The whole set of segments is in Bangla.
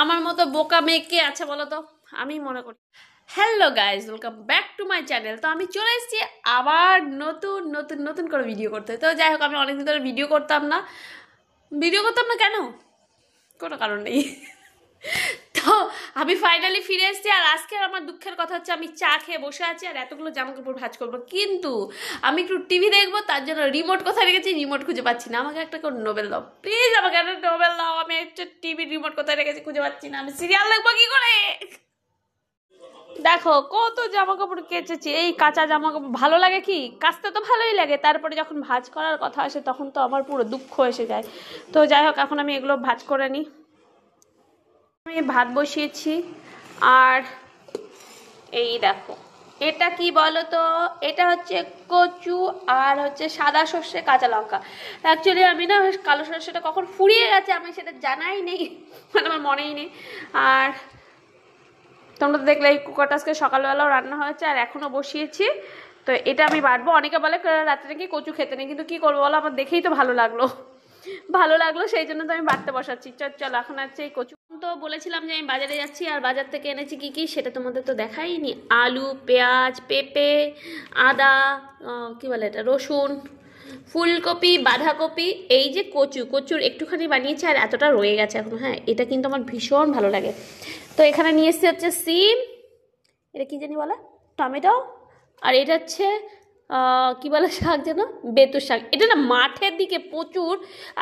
আমার মতো বোকা মেয়ে কে আছে বলো তো, আমি মনে করি। Hello guys, welcome back to my channel. তো আমি চলে এসেছি আবার নতুন নতুন নতুন করে ভিডিও করতে। তো যাই হোক, আমি অনেকদিন ধরে ভিডিও করতাম না। কেন, কোনো কারণ নেই। তো আমি ফাইনালি ফিরে এসেছি। আর আজকে আমার দুঃখের কথা হচ্ছে, আমি চা খেয়ে বসে আছি আর এতগুলো জামা কাপড় ভাঁজ করবো, কিন্তু আমি একটু টিভি দেখবো, তার জন্য রিমোট কোথায় রেখেছি রিমোট খুঁজে পাচ্ছি না। আমাকে একটা কোন নোবেল দাও প্লিজ, আমাকে একটা নোবেল দাও। আমি একটা টিভির রিমোট কোথায় রেখেছি খুঁজে পাচ্ছি না। আমি সিরিয়াল দেখবো কি করে? দেখো কত জামা কাপড় কেচেছি। এই কাঁচা জামা কাপড় ভালো লাগে কি? কাচতে তো ভালোই লাগে, তারপরে যখন ভাঁজ করার কথা আসে তখন তো আমার পুরো দুঃখ এসে যায়। তো যাই হোক, এখন আমি এগুলো ভাঁজ করে নিই। আমি ভাত বসিয়েছি আর এই দেখো, এটা কি বলো তো, এটা হচ্ছে কচু আর হচ্ছে সাদা সর্ষে কাঁচা লঙ্কা। অ্যাকচুয়ালি আমি না কালো সর্ষেটা কখন ফুরিয়ে গেছে আমি সেটা জানাই নেই, মানে আমার মনেই নেই। আর তোমরা তো দেখলে এই কুকারটা আজকে সকালবেলাও রান্না হয়েছে আর এখনও বসিয়েছি। তো এটা আমি বাটবো। অনেকে বলে রাত্রে নাকি কচু খেতে নেই, কিন্তু কী করবো বলো, আমার দেখেই তো ভালো লাগলো সেই জন্য তো আমি বাটতে বসাচ্ছি। চল এখন আছে এই কচু। তো বলেছিলাম যে আমি বাজারে যাচ্ছি, আর বাজার থেকে এনেছি কি কি সেটা তোমাদের তো দেখাইনি। আলু, পেঁয়াজ, পেঁপে, আদা, কি বলে এটা, রসুন, ফুলকপি, বাঁধাকপি, এই যে কচুর একটুখানি বানিয়েছি আর এতটা রয়ে গেছে এখন। হ্যাঁ, এটা কিন্তু আমার ভীষণ ভালো লাগে। তো এখানে নিয়ে এসেছি হচ্ছে সিম, এটা কি জানি বলে, টমেটো, আর এটা হচ্ছে কি বলে শাক যেন, বেতুর শাক। এটা না মাঠের দিকে প্রচুর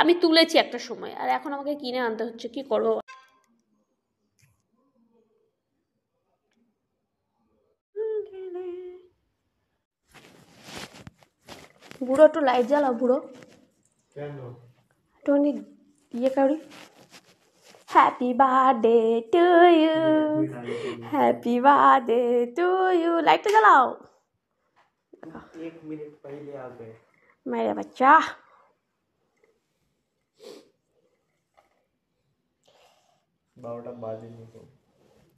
আমি তুলেছি একটা সময়, আর এখন আমাকে কিনে আনতে হচ্ছে, কি করবো। বুড়ো একটু লাইট জ্বালাও বুড়ো, একটু ইয়ে করি। Happy birthday to you, happy birthday to you. লাইটটা জ্বালাও। 1 मिनट पहले आ गए मेरे बच्चा। बारोटा बाजे नहीं तो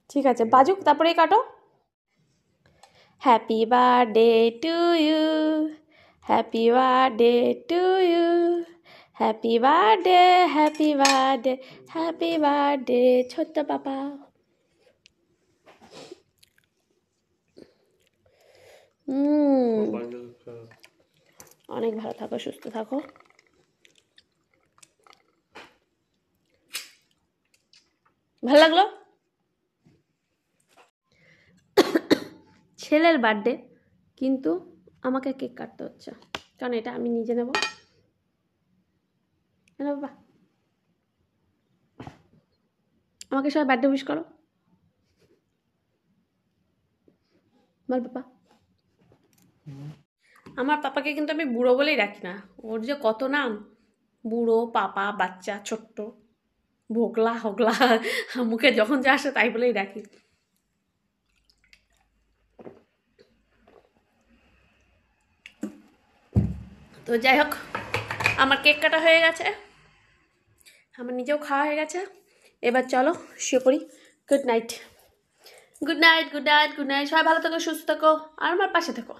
ঠিক আছে, বাজুক তারপরেই কাটো। Happy birthday to you, happy birthday to you, happy birthday, happy birthday, happy birthday ছোট্ট পাপা। অনেক ভালো থাকো, সুস্থ থাকো। ভালো লাগলো। ছেলের বার্থডে, কিন্তু আমাকে কেক কাটতে হচ্ছে, কারণ এটা আমি নিজে নেব। বাবা, আমাকে সবাই বার্থডে উইশ করো, বল পাপা। আমার পাপাকে কিন্তু আমি বুড়ো বলেই রাখি না, ওর যে কত নাম, বুড়ো, পাপা, বাচ্চা, ছোট্ট, ভোগলা হোগলা, মুখে যখন যা আসে তাই বলেই রাখি। তো যাই হোক, আমার কেক কাটা হয়ে গেছে, আমার নিজেও খাওয়া হয়ে গেছে। এবার চলো শুয়ে পড়ি। Good night, good night, good night, good night. সবাই ভালো থেকো, সুস্থ থেকো আর আমার পাশে থেকো।